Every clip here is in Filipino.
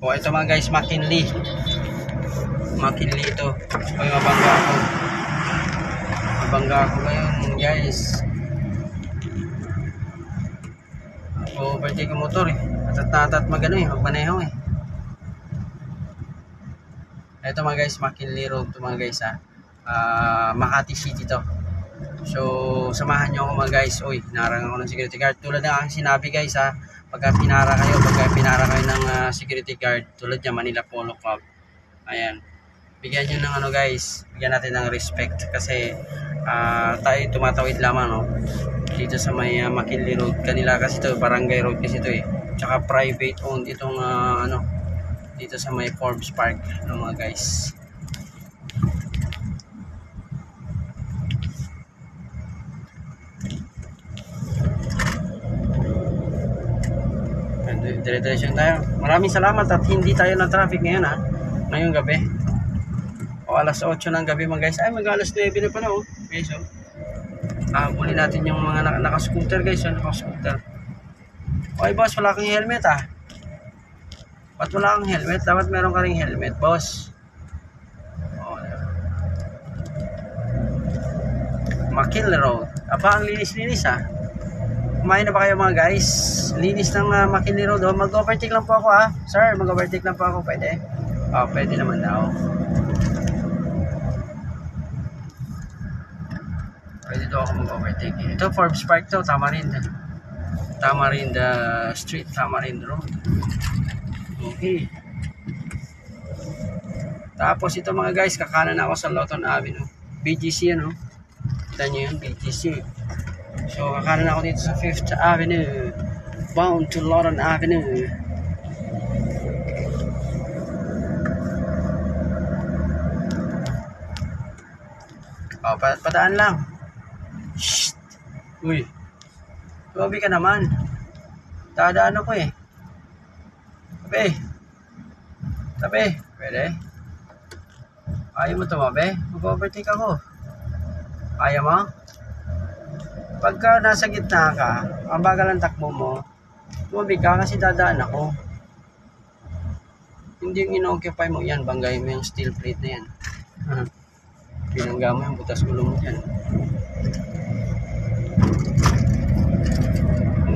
O ito mga guys, McKinley ito. Ay, mabangga ako ngayon guys. Overtake yung motor eh. Atat magano eh, magmaneho eh. Ito mga guys, McKinley Road to mga guys ha. Makati City to. So samahan nyo ako mga guys. Uy, hinarang ako ng security guard. Tulad ng aking sinabi guys ha, pagka pinara kayo ng security guard, tulad niya Manila Polo Club, ayan, bigyan nyo ng ano guys, bigyan natin ng respect kasi tayo tumatawid lamang no, dito sa may McKinley Road. Kanila kasi ito, barangay road kasi ito eh, tsaka private owned itong ano, dito sa may Forbes Park no mga guys. Dire-diretso tayo. Maraming salamat at hindi tayo na traffic ngayon ha, ngayong gabi o alas 8 ng gabi mga guys. Ay, mag-alas 9 na pala oh guys oh. Huli natin yung mga naka-scooter guys oh, naka-scooter. Okay boss, wala kang helmet ah. Ba't wala kang helmet? Dapat meron ka ring helmet boss. McKinley Road. Aba, ang linis-linis ah. Kumain na ba kayo mga guys? Linis ng McKinley Road. Oh, mag-overtake lang po ako ha. Sir, mag-overtake lang po ako. Pwede? Oh, pwede naman daw. Pwede daw ako mag-overtake. Ito, Forbes Park to. Tamarind Street. Tamarind Road. Okay. Tapos ito mga guys, kakanan ako sa Lawton Avenue. BGC ano? Kita nyo yun, BGC. So, kakanan ako dito sa 5th Avenue. Bound to Lawton Avenue. Oh, padaan lang. Shhh. Uy. Grabe ka naman. Dadaan ako eh. Tabi. Pwede? Ayaw mo tumabi? Mag-overtake ako. Ayaw mo? Pagka nasa gitna ka, ang bagal ang takbo mo, tumabi ka kasi dadaan ako. Hindi yung ino-occupy mo yan, banggay mo yung steel plate na yan. Binangga mo yung butas gulong mo yan.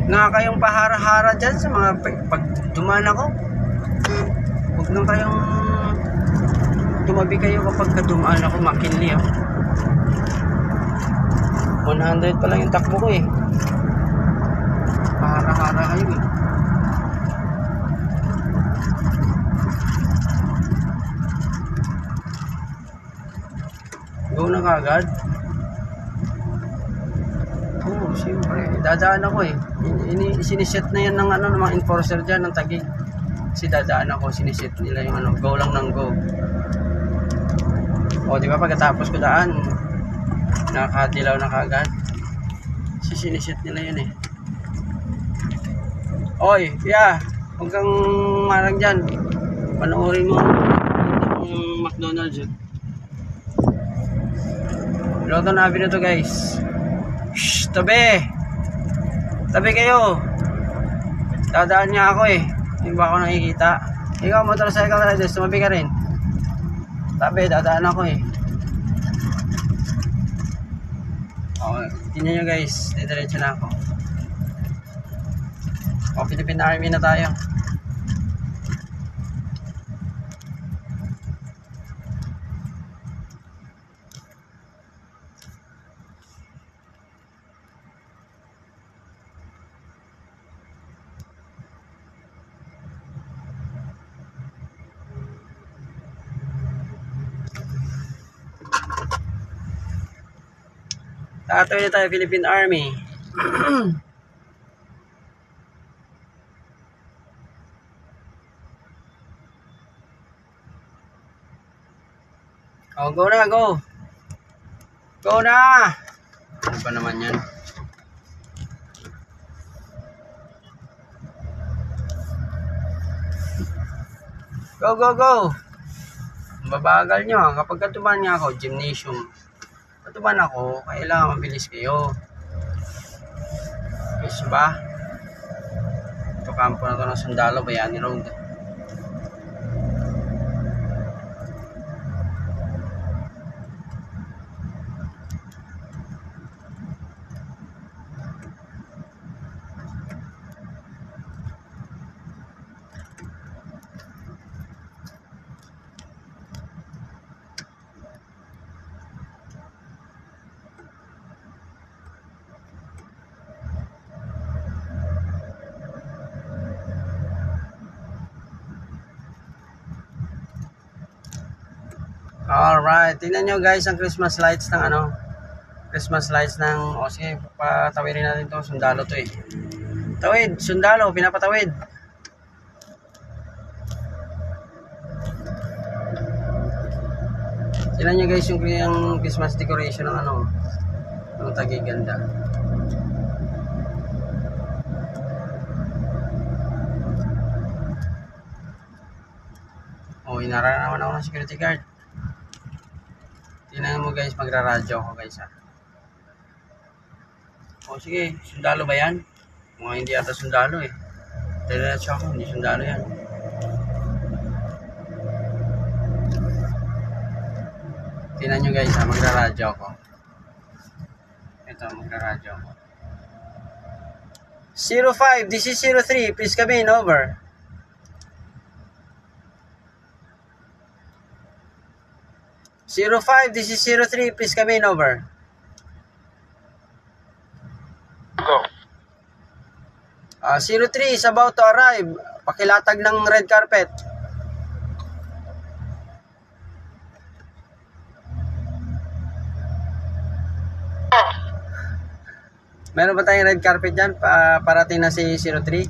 Nga kayong pahara-hara dyan sa mga pag dumaan ako. Huwag nang kayong tumabi kayo kapag dumaan ako, McKinley 100 pa lang yung takbo ko eh. Pahara-hara kayo eh. Go na kagad. Oo, siyempre. Dadaan ako eh. Siniset na yan ng ano, ng mga enforcer dyan, ng Taguig. Kasi dadaan ako, siniset nila yung ano, go lang ng go. O, di ba pagkatapos ko daan, nakadilaw na kagad. Siniset nila yun eh. Oy, huwag kang marang dyan. Panoorin mo yung McDonald's yun. Lawton Avenue to guys. Shhh, tabi kayo. Dadaan niya ako eh, hindi ba ako nakikita? Ikaw motorcycle riders, tumabi ka rin. Tabi, dadaan ako eh. Okay, tingnan nyo guys, diretso na ako. O, Philippine Army na tayo. Tatoy na tayo, Philippine Army. Oh, go na, go. Go na. Ano ba naman yan? Go. Babagal nyo. Kapag katuban niya ako, gymnasium. Katuban ako, kailangan mabilis kayo. Yes ba? Ito kampo na to ng Sundalo, Bayani Road. Alright, tingnan nyo guys ang Christmas lights ng Christmas lights ng, sige, patawirin natin to, sundalo to eh. Tawid, sundalo, pinapatawid. Tingnan nyo guys yung Christmas decoration ng ng Tagiganda. Oh, inara naman ako ng security guard. Tingnan mo guys, magra-radyo ako guys ha. Oh sige, sundalo ba yan? Mga hindi ata sundalo eh. Diretso ako, hindi sundalo yan. Tingnan nyo guys ha, magra-radyo ako. Ito, magra-radyo ako. 05, this is 03, please come in, over. 05, this is 03, please come in, over. Go. 03 is about to arrive. Pakilatag ng red carpet. Meron ba tayong red carpet dyan? Parating na si 03?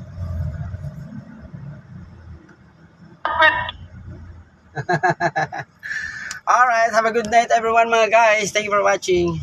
Alright, have a good night everyone mga guys. Thank you for watching.